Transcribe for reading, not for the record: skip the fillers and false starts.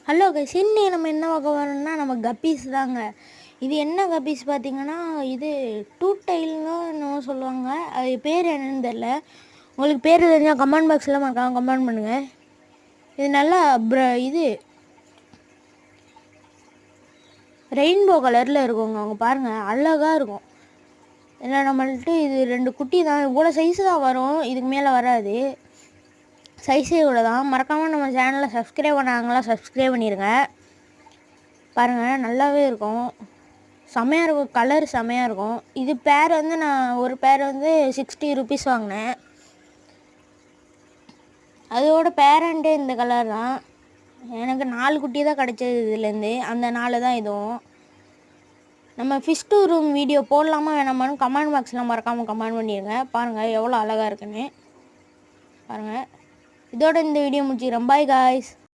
Hello guys, இன்னைக்கு நம்ம என்ன பார்க்க போகிறோம்னா நம்ம கப்பீஸ் தாங்க. இது என்ன கப்பீஸ் பார்த்தீங்கன்னா, இது டூ டைல்னு என்னவோ சொல்லுவாங்க. அது பேர் என்னன்னு தெரில. உங்களுக்கு பேர் தெரிஞ்சால் கமெண்ட் பாக்ஸில் மறக்காம கமெண்ட் பண்ணுங்கள். இது நல்லா இது ரெயின்போ கலரில் இருக்குங்க. அவங்க பாருங்கள், அழகாக இருக்கும். ஏன்னா நம்மள்ட்ட இது 2 குட்டி தான், இவ்வளோ சைஸு தான் வரும், இதுக்கு மேலே வராது. சைஸே இவ்வளோ தான். மறக்காமல் நம்ம சேனலை சப்ஸ்கிரைப் பண்ணாங்களா சப்ஸ்கிரைப் பண்ணிடுங்க. பாருங்கள், நல்லாவே இருக்கும், செம்மையாக இருக்கும், கலர் செம்மையாக இருக்கும். இது பேர் வந்து நான் ஒரு பேர் வந்து 60 ருபீஸ் வாங்கினேன். அதோட பேரண்ட்டே இந்த கலர் தான். எனக்கு 4 குட்டி தான் கிடச்சது இதுலேருந்து. அந்த 4 தான் இதுவும். நம்ம ஃபிஷ் டூ ரூம் வீடியோ போடலாமா வேணாமான்னு கமெண்ட் பாக்ஸில் மறக்காமல் கமெண்ட் பண்ணிடுங்க. பாருங்கள் எவ்வளோ அழகாக இருக்குன்னு. பாருங்கள், இதோட இந்த வீடியோ முடிச்சுக்கிறேன். Bye guys.